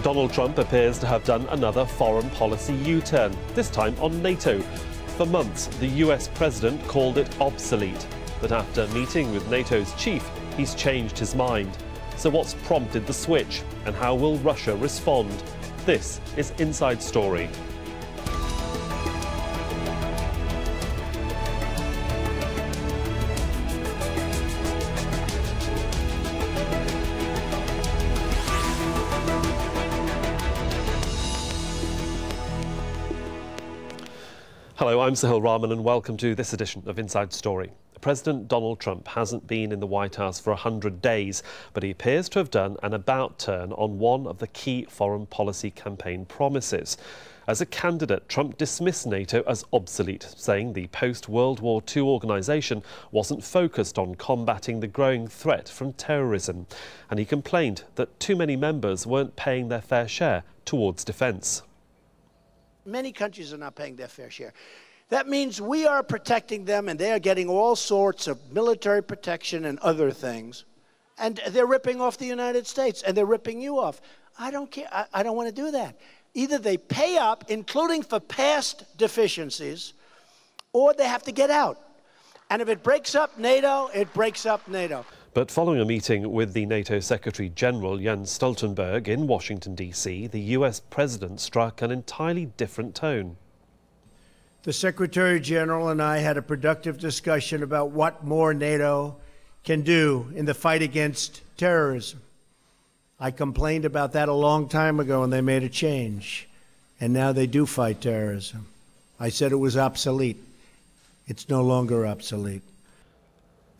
Donald Trump appears to have done another foreign policy U-turn, this time on NATO. For months, the US president called it obsolete. But after meeting with NATO's chief, he's changed his mind. So what's prompted the switch, and how will Russia respond? This is Inside Story. Hello, I'm Sohail Rahman and welcome to this edition of Inside Story. President Donald Trump hasn't been in the White House for 100 days, but he appears to have done an about-turn on one of the key foreign policy campaign promises. As a candidate, Trump dismissed NATO as obsolete, saying the post-World War II organisation wasn't focused on combating the growing threat from terrorism. And he complained that too many members weren't paying their fair share towards defence. Many countries are not paying their fair share. That means we are protecting them and they are getting all sorts of military protection and other things. And they're ripping off the United States and they're ripping you off. I don't care. I don't want to do that. Either they pay up, including for past deficiencies, or they have to get out. And if it breaks up NATO, it breaks up NATO. But following a meeting with the NATO Secretary General Jens Stoltenberg in Washington, D.C., the US president struck an entirely different tone. The Secretary General and I had a productive discussion about what more NATO can do in the fight against terrorism. I complained about that a long time ago and they made a change. And now they do fight terrorism. I said it was obsolete. It's no longer obsolete.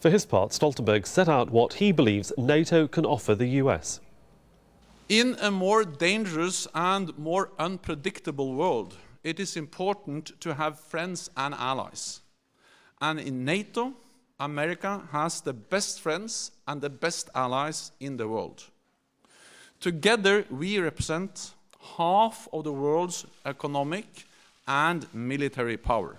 For his part, Stoltenberg set out what he believes NATO can offer the US. In a more dangerous and more unpredictable world, it is important to have friends and allies. And in NATO, America has the best friends and the best allies in the world. Together, we represent half of the world's economic and military power.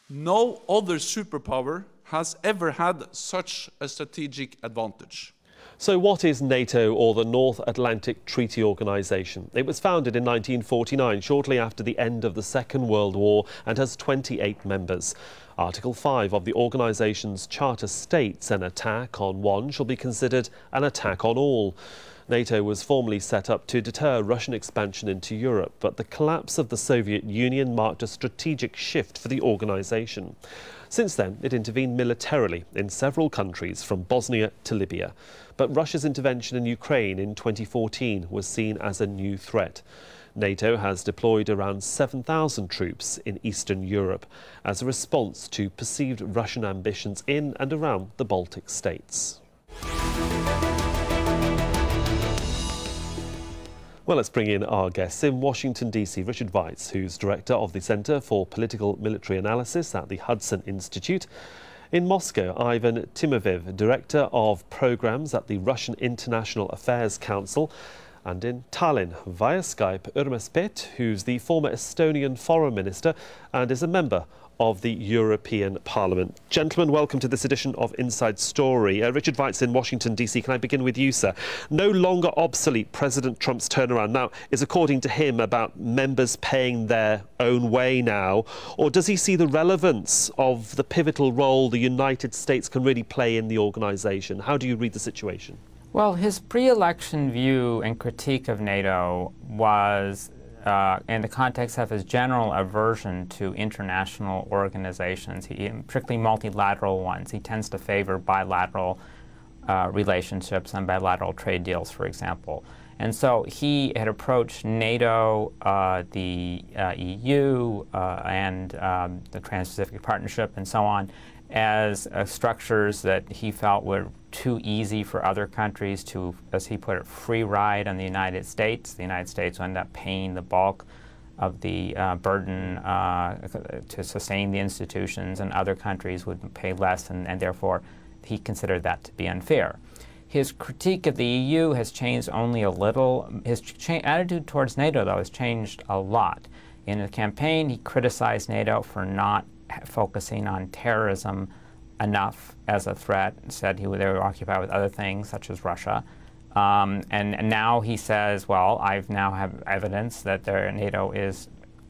No other superpower has ever had such a strategic advantage. So what is NATO, or the North Atlantic Treaty Organization? It was founded in 1949, shortly after the end of the Second World War, and has 28 members. Article 5 of the organization's charter states an attack on one shall be considered an attack on all. NATO was formally set up to deter Russian expansion into Europe, but the collapse of the Soviet Union marked a strategic shift for the organization. Since then, it intervened militarily in several countries, from Bosnia to Libya. But Russia's intervention in Ukraine in 2014 was seen as a new threat. NATO has deployed around 7,000 troops in Eastern Europe as a response to perceived Russian ambitions in and around the Baltic states. Well, let's bring in our guests. In Washington, D.C., Richard Weitz, who's director of the Center for Political Military Analysis at the Hudson Institute. In Moscow, Ivan Timofeev, director of programs at the Russian International Affairs Council. And in Tallinn, via Skype, Urmas Paet, who's the former Estonian foreign minister and is a member of the European Parliament. Gentlemen, welcome to this edition of Inside Story. Richard Weitz in Washington, D.C. Can I begin with you, sir? No longer obsolete, President Trump's turnaround now is, according to him, about members paying their own way now. Or does he see the relevance of the pivotal role the United States can really play in the organisation? How do you read the situation? Well, his pre-election view and critique of NATO was in the context of his general aversion to international organizations, particularly multilateral ones. He tends to favor bilateral relationships and bilateral trade deals, for example. And so he had approached NATO, the EU, and the Trans-Pacific Partnership and so on as structures that he felt were too easy for other countries to, as he put it, free ride on the United States. The United States would end up paying the bulk of the burden to sustain the institutions, and other countries would pay less, and therefore he considered that to be unfair. His critique of the EU has changed only a little. His attitude towards NATO, though, has changed a lot. In the campaign, he criticized NATO for not focusing on terrorism enough as a threat, said they were occupied with other things, such as Russia. And now he says, well, I now have evidence that NATO is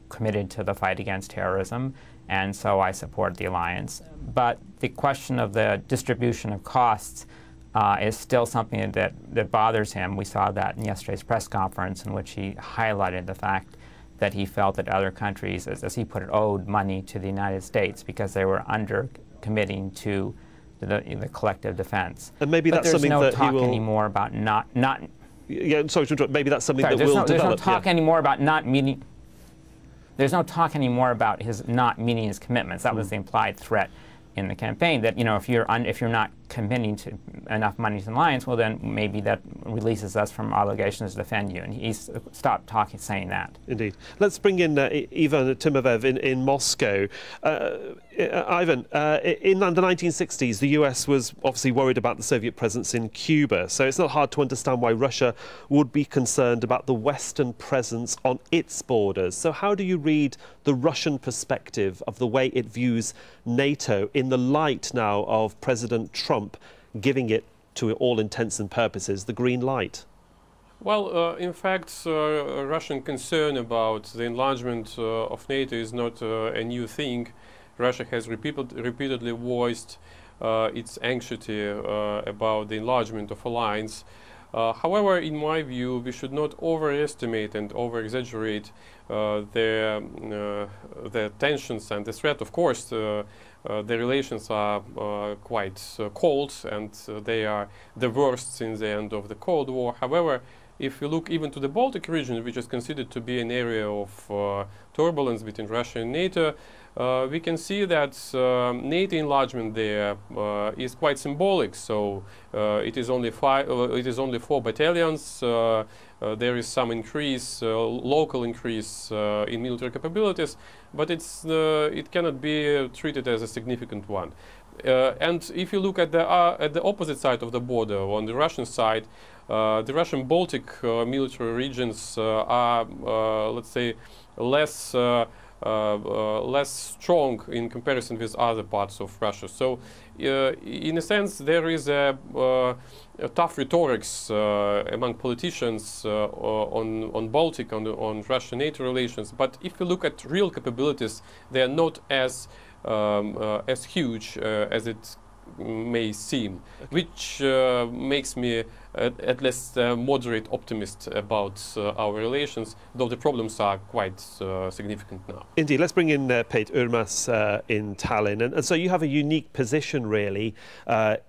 committed to the fight against terrorism, and so I support the alliance. But the question of the distribution of costs is still something that bothers him. We saw that in yesterday's press conference, in which he highlighted the fact that he felt that other countries, as he put it, owed money to the United States because they were under-committing to the collective defense. And maybe that's something that he will... There's no talk anymore about not... Yeah, sorry to interrupt. Maybe that's something that will develop. There's no talk anymore about not meeting... There's no talk anymore about his not meeting his commitments. That was the implied threat in the campaign, that, you know, if you're not committing to enough money to the alliance, well, then maybe that releases us from obligations to defend you. And he's stopped saying that. Indeed. Let's bring in Ivan Timofeev in Moscow. Ivan, in the 1960s, the US was obviously worried about the Soviet presence in Cuba, so it's not hard to understand why Russia would be concerned about the Western presence on its borders. So how do you read the Russian perspective of the way it views NATO in the light now of President Trump giving it, to all intents and purposes, the green light? Well, in fact, Russian concern about the enlargement of NATO is not a new thing. Russia has repeatedly voiced its anxiety about the enlargement of alliance. However, in my view, we should not overestimate and over-exaggerate the tensions and the threat. Of course, the relations are quite cold, and they are the worst since the end of the Cold War. However, if you look even to the Baltic region, which is considered to be an area of turbulence between Russia and NATO, we can see that NATO enlargement there is quite symbolic. So it is only 4 battalions. There is some increase, local increase in military capabilities, but it cannot be treated as a significant one. And if you look at the opposite side of the border, on the Russian side, the Russian Baltic military regions are, let's say, less strong in comparison with other parts of Russia. So, in a sense, there is a tough rhetorics among politicians on Baltic, on Russia-NATO relations. But if you look at real capabilities, they are not as huge as it may seem, which makes me at least a moderate optimist about our relations, though the problems are quite significant now. Indeed. Let's bring in Pete Urmas in Tallinn. And so you have a unique position, really,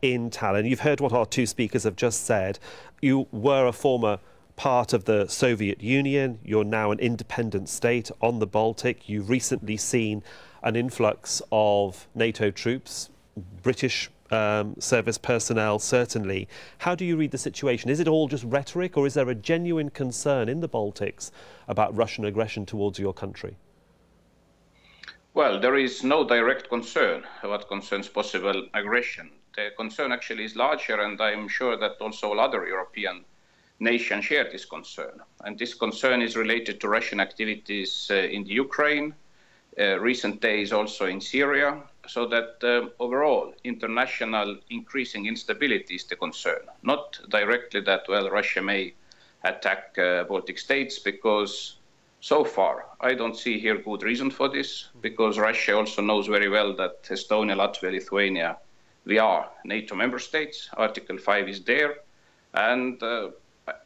in Tallinn. You've heard what our two speakers have just said. You were a former part of the Soviet Union. You're now an independent state on the Baltic. You've recently seen an influx of NATO troops, British service personnel, certainly. How do you read the situation? Is it all just rhetoric, or is there a genuine concern in the Baltics about Russian aggression towards your country? Well, there is no direct concern what concerns possible aggression. The concern actually is larger, and I'm sure that also all other European nations share this concern. And this concern is related to Russian activities in the Ukraine, recent days also in Syria, so that overall international increasing instability is the concern. Not directly that, well, Russia may attack Baltic states, because so far I don't see here good reason for this, because Russia also knows very well that Estonia, Latvia, Lithuania, we are NATO member states. Article 5 is there. And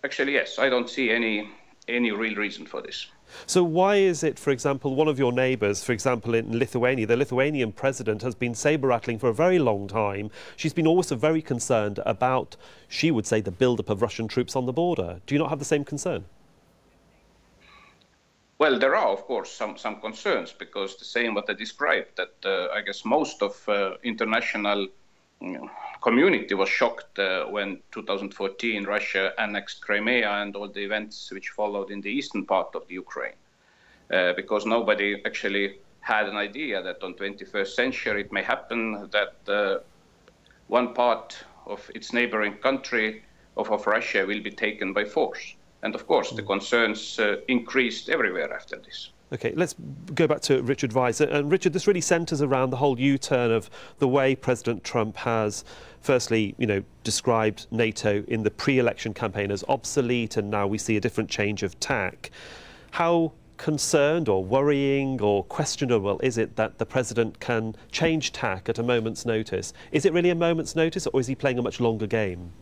actually, yes, I don't see any real reason for this. So why is it, for example, one of your neighbours, for example, in Lithuania, the Lithuanian president has been sabre-rattling for a very long time. She's been also very concerned about, she would say, the build-up of Russian troops on the border. Do you not have the same concern? Well, there are, of course, some concerns, because the same what I described, that I guess most of international community was shocked when 2014 Russia annexed Crimea and all the events which followed in the eastern part of the Ukraine, because nobody actually had an idea that on 21st century it may happen that one part of its neighboring country of Russia will be taken by force. And of course the concerns increased everywhere after this. OK, let's go back to Richard Weitz. And Richard, this really centres around the whole U-turn of the way President Trump has, firstly, described NATO in the pre-election campaign as obsolete, and now we see a different change of tack. How concerned or worrying or questionable is it that the president can change tack at a moment's notice? Is it really a moment's notice, or is he playing a much longer game?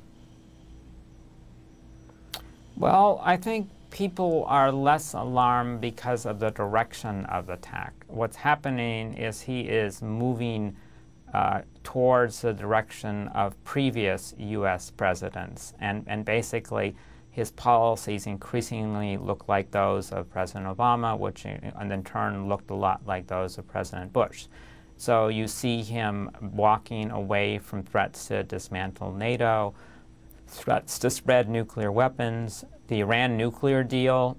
Well, I think people are less alarmed because of the direction of the tack. What's happening is he is moving towards the direction of previous U.S. presidents, and basically his policies increasingly look like those of President Obama, which in turn looked a lot like those of President Bush. So you see him walking away from threats to dismantle NATO, threats to spread nuclear weapons. The Iran nuclear deal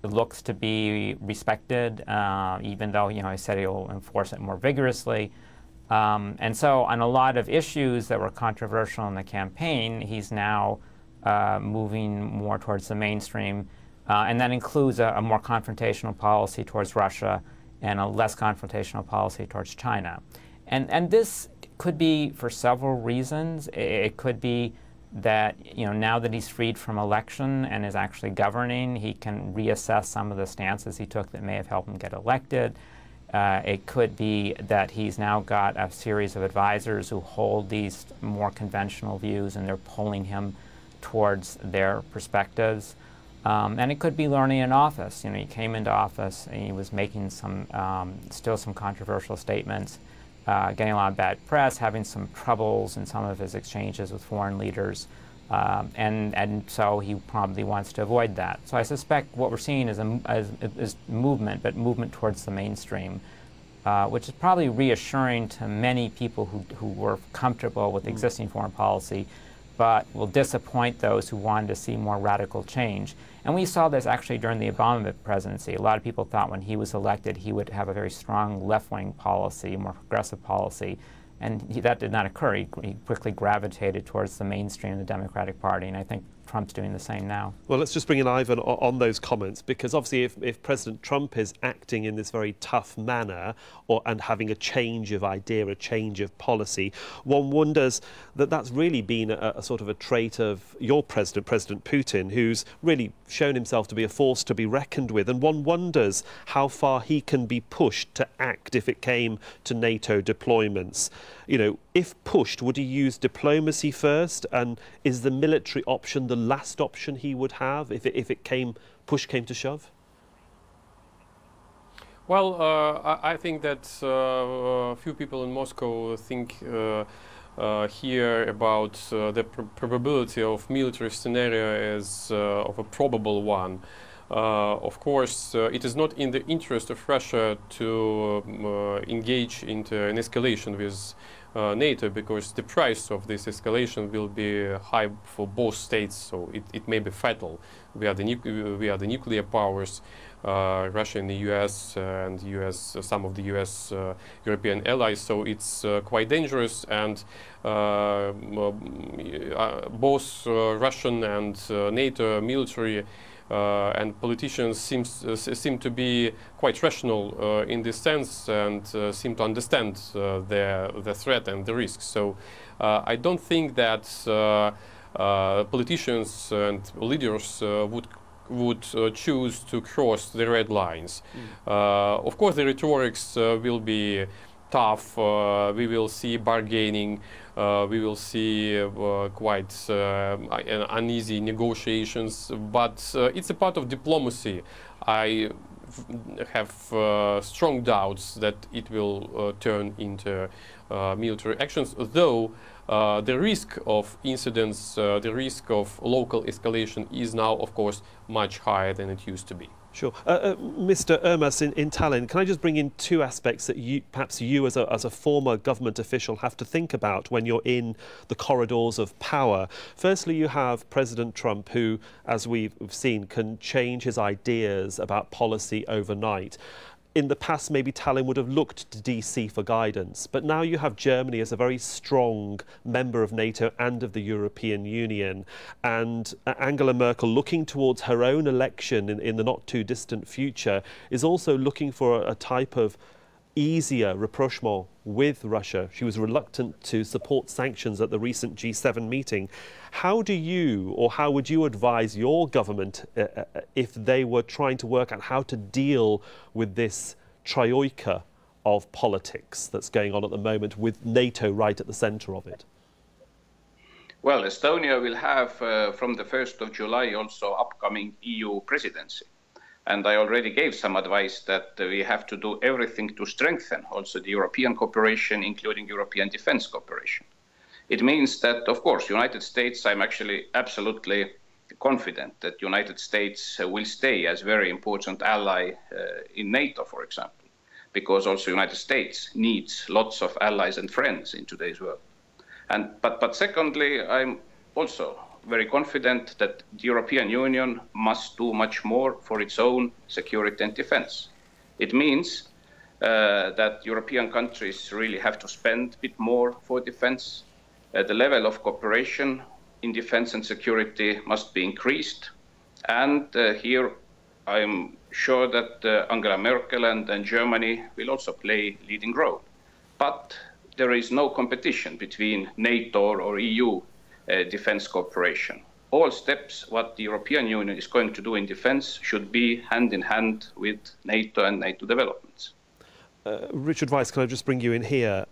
looks to be respected, even though he said he'll enforce it more vigorously. And so on a lot of issues that were controversial in the campaign, he's now moving more towards the mainstream. And that includes a more confrontational policy towards Russia and a less confrontational policy towards China. And this could be for several reasons. It could be that now that he's freed from election and is actually governing, he can reassess some of the stances he took that may have helped him get elected. It could be that he's now got a series of advisors who hold these more conventional views, and they're pulling him towards their perspectives. And it could be learning in office. He came into office and he was making still some controversial statements, getting a lot of bad press, having some troubles in some of his exchanges with foreign leaders, and so he probably wants to avoid that. So I suspect what we're seeing is movement, but movement towards the mainstream, which is probably reassuring to many people who were comfortable with existing foreign policy, but will disappoint those who wanted to see more radical change. And we saw this actually during the Obama presidency. A lot of people thought when he was elected he would have a very strong left-wing policy, more progressive policy, and that did not occur. He quickly gravitated towards the mainstream of the Democratic Party, and I think Trump's doing the same now. Well, let's just bring in Ivan on those comments, because obviously if President Trump is acting in this very tough manner and having a change of idea, a change of policy, one wonders that that's really been a sort of a trait of your president, President Putin, who's really shown himself to be a force to be reckoned with, and one wonders how far he can be pushed to act if it came to NATO deployments. If pushed, would he use diplomacy first, and is the military option the last option he would have if push came to shove? Well, I think that few people in Moscow think here about the probability of military scenario as of a probable one. Of course, it is not in the interest of Russia to engage into an escalation with NATO, because the price of this escalation will be high for both states, so it may be fatal. We are the nuclear powers, Russia and the US, and some of the US European allies, so it's quite dangerous, and both Russian and NATO military and politicians seem to be quite rational in this sense, and seem to understand the threat and the risks. So I don't think that politicians and leaders would choose to cross the red lines. Of course, the rhetorics will be tough. We will see bargaining. We will see quite uneasy negotiations, but it's a part of diplomacy. I have strong doubts that it will turn into military actions, though the risk of incidents, the risk of local escalation is now, of course, much higher than it used to be. Sure. Mr. Ermas in Tallinn, can I just bring in two aspects that perhaps you as a former government official have to think about when you're in the corridors of power? Firstly, you have President Trump, who, as we've seen, can change his ideas about policy overnight. in the past, maybe Tallinn would have looked to DC for guidance, but now you have Germany as a very strong member of NATO and of the European Union, and Angela Merkel, looking towards her own election in the not too distant future, is also looking for a type of easier rapprochement with Russia. She was reluctant to support sanctions at the recent G7 meeting. How do you, or how would you advise your government if they were trying to work out how to deal with this troika of politics that's going on at the moment, with NATO right at the centre of it? Well, Estonia will have from the 1st of July also upcoming EU presidency. And I already gave some advice that we have to do everything to strengthen also the European cooperation, including European defense cooperation. It means that, of course, United States, I'm actually absolutely confident that United States will stay as a very important ally in NATO, for example, because also United States needs lots of allies and friends in today's world. But secondly, I'm also very confident that the European Union must do much more for its own security and defense. It means that European countries really have to spend a bit more for defense. The level of cooperation in defense and security must be increased. And here I'm sure that Angela Merkel and Germany will also play a leading role. But there is no competition between NATO or EU defense cooperation. All steps what the European Union is going to do in defense should be hand in hand with NATO and NATO developments. Richard Weitz, can I just bring you in here?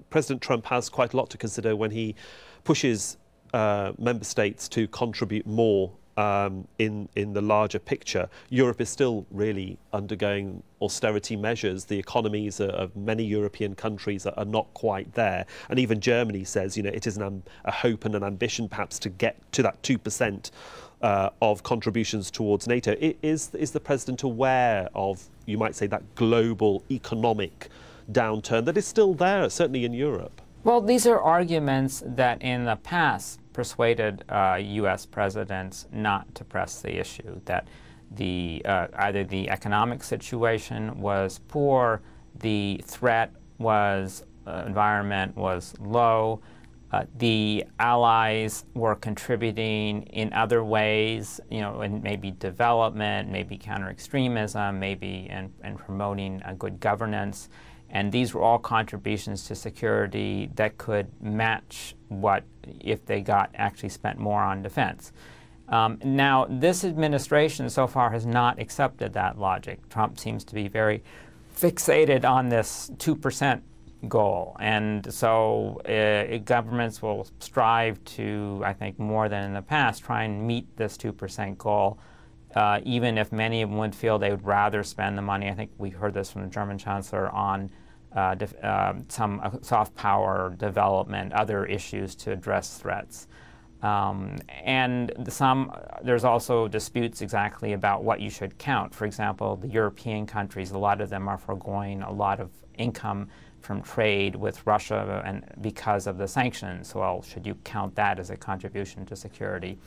President Trump has quite a lot to consider when he pushes member states to contribute more in the larger picture. Europe is still really undergoing austerity measures. The economies of many European countries are not quite there. And even Germany says, you know, it is a hope and an ambition perhaps to get to that 2% of contributions towards NATO. Is the president aware of, you might say, that global economic downturn that is still there, certainly in Europe? Well, these are arguments that in the past persuaded U.S. presidents not to press the issue, that either the economic situation was poor, the threat was environment was low, the allies were contributing in other ways, you know, in maybe development, maybe counter-extremism, maybe in promoting good governance. And these were all contributions to security that could match what if they actually spent more on defense. Now, this administration so far has not accepted that logic. Trump seems to be very fixated on this 2% goal. And so governments will strive to, I think, more than in the past, try and meet this 2% goal. Even if many of them would feel they would rather spend the money. I think we heard this from the German Chancellor on some soft power development, other issues to address threats. And there's also disputes exactly about what you should count. For example, the European countries, a lot of them are foregoing a lot of income from trade with Russia and because of the sanctions. Well, should you count that as a contribution to security?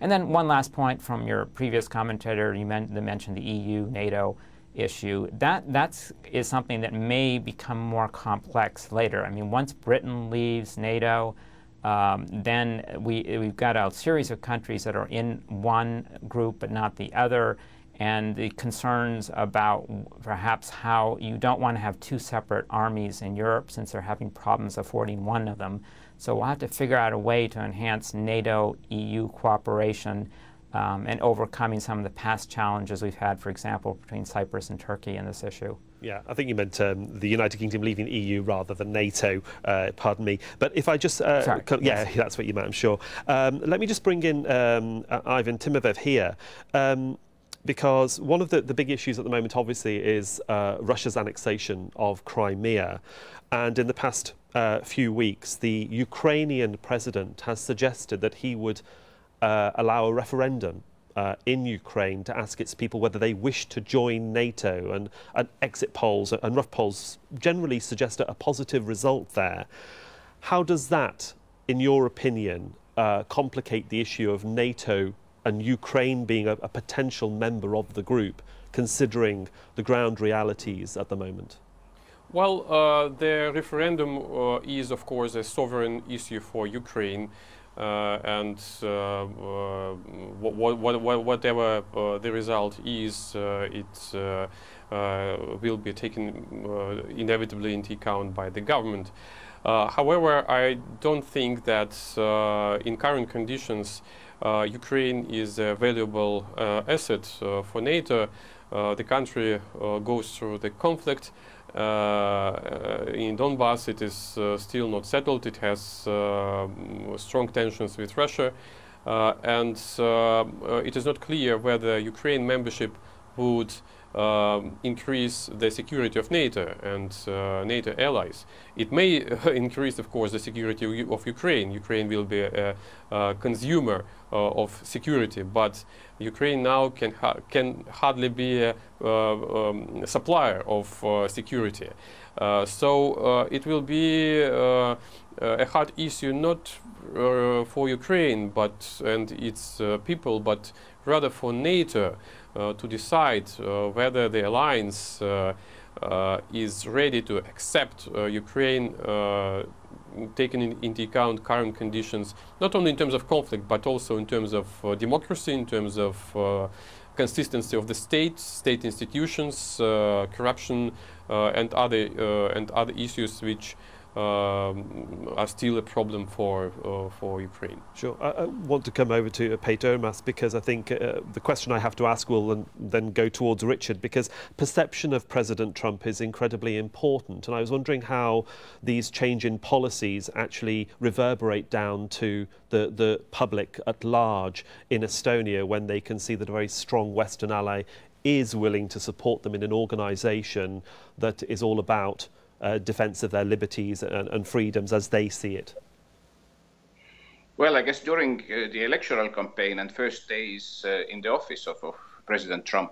And then one last point from your previous commentator, you mentioned the EU, NATO issue. That is something that may become more complex later. I mean, once Britain leaves NATO, then we've got a series of countries that are in one group but not the other, and the concerns about perhaps how you don't want to have two separate armies in Europe since they're having problems affording one of them. So we'll have to figure out a way to enhance NATO-EU cooperation and overcoming some of the past challenges we've had, for example, between Cyprus and Turkey in this issue. Yeah, I think you meant the United Kingdom leaving the EU rather than NATO, pardon me. But if I just... Sorry, yeah, yes. That's what you meant, I'm sure. Let me just bring in Ivan Timofeev here, because one of the big issues at the moment, obviously, is Russia's annexation of Crimea. And in the past few weeks, the Ukrainian president has suggested that he would allow a referendum in Ukraine to ask its people whether they wish to join NATO, and exit polls and rough polls generally suggest a positive result there. How does that, in your opinion, complicate the issue of NATO and Ukraine being a potential member of the group considering the ground realities at the moment? Well, the referendum is, of course, a sovereign issue for Ukraine, and whatever the result is, it will be taken inevitably into account by the government. However, I don't think that in current conditions Ukraine is a valuable asset for NATO. The country goes through the conflict. In Donbass, it is still not settled. It has strong tensions with Russia, and it is not clear whether Ukraine membership would increase the security of NATO and NATO allies. It may increase, of course, the security of Ukraine. Ukraine will be a consumer of security, but Ukraine now can hardly be a supplier of security. So it will be a hard issue not for Ukraine and its people, but rather for NATO to decide whether the alliance is ready to accept Ukraine, taking into account current conditions, not only in terms of conflict, but also in terms of democracy, in terms of consistency of the state institutions, corruption, and other issues which are still a problem for Ukraine. Sure. I want to come over to Peter Ermas, because I think the question I have to ask will then go towards Richard, because perception of President Trump is incredibly important. And I was wondering how these change in policies actually reverberate down to the public at large in Estonia when they can see that a very strong Western ally is willing to support them in an organisation that is all about defence of their liberties and freedoms as they see it. Well, I guess during the electoral campaign and first days in the office of President Trump,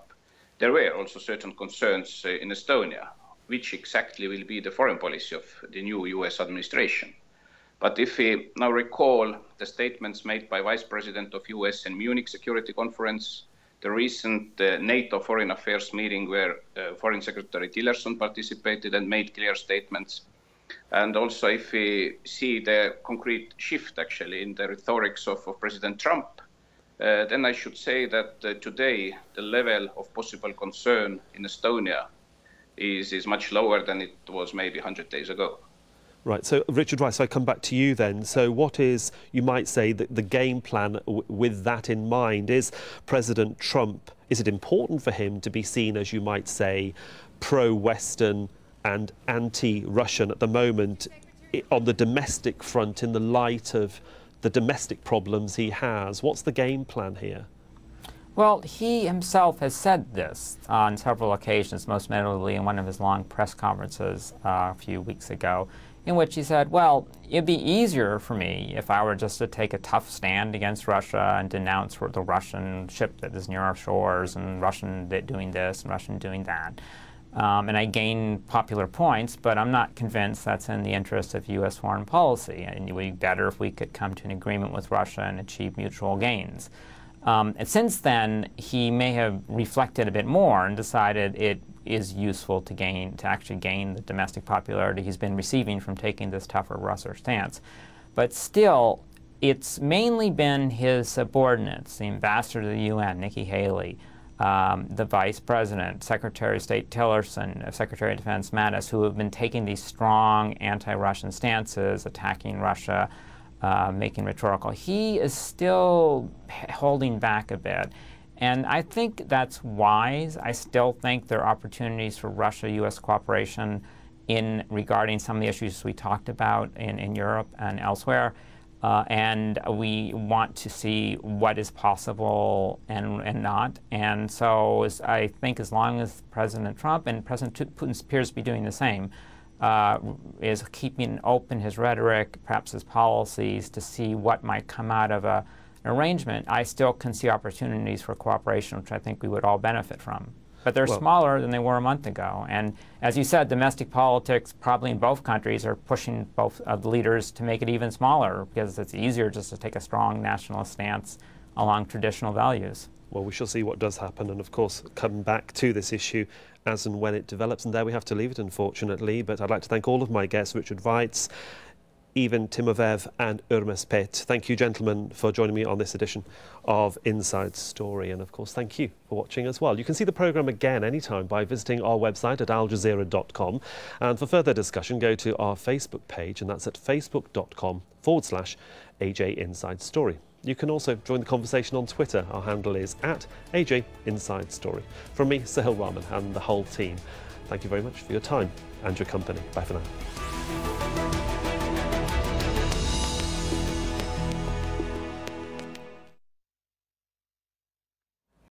there were also certain concerns in Estonia, which exactly will be the foreign policy of the new US administration. But if we now recall the statements made by Vice President of US in Munich Security Conference, the recent NATO Foreign Affairs meeting where Foreign Secretary Tillerson participated and made clear statements. And also if we see the concrete shift actually in the rhetorics of President Trump, then I should say that today the level of possible concern in Estonia is much lower than it was maybe 100 days ago. Right, so Richard Rice, I come back to you then. So what is, you might say, the game plan with that in mind? Is President Trump, is it important for him to be seen as, you might say, pro-Western and anti-Russian at the moment on the domestic front in the light of the domestic problems he has? What's the game plan here? Well, he himself has said this on several occasions, most notably in one of his long press conferences a few weeks ago, in which he said, well, it'd be easier for me if I were just to take a tough stand against Russia and denounce the Russian ship that is near our shores and Russian doing this and Russian doing that. And I gain popular points, but I'm not convinced that's in the interest of U.S. foreign policy. And it would be better if we could come to an agreement with Russia and achieve mutual gains. And since then, he may have reflected a bit more and decided it is useful to actually gain the domestic popularity he's been receiving from taking this tougher Russia stance. But still, it's mainly been his subordinates, the ambassador to the UN, Nikki Haley, the vice president, Secretary of State Tillerson, Secretary of Defense Mattis, who have been taking these strong anti-Russian stances, attacking Russia, making rhetorical. He is still holding back a bit. And I think that's wise. I still think there are opportunities for Russia-U.S. cooperation regarding some of the issues we talked about in Europe and elsewhere. And we want to see what is possible and not. And so I think as long as President Trump and President Putin appears to be doing the same, is keeping open his rhetoric, perhaps his policies, to see what might come out of an arrangement, I still can see opportunities for cooperation, which I think we would all benefit from. But they're smaller than they were a month ago. And as you said, domestic politics probably in both countries are pushing both leaders to make it even smaller, because it's easier just to take a strong nationalist stance along traditional values. Well, we shall see what does happen, and of course come back to this issue as and when it develops. And there we have to leave it, unfortunately. But I'd like to thank all of my guests, Richard Weitz, Ivan Timofeev and Urmas Pet. Thank you, gentlemen, for joining me on this edition of Inside Story. And of course, thank you for watching as well. You can see the programme again anytime by visiting our website at aljazeera.com. And for further discussion, go to our Facebook page, and that's at facebook.com/AJ Inside Story. You can also join the conversation on Twitter. Our handle is at AJ Inside Story. From me, Sohail Rahman, and the whole team, thank you very much for your time and your company. Bye for now.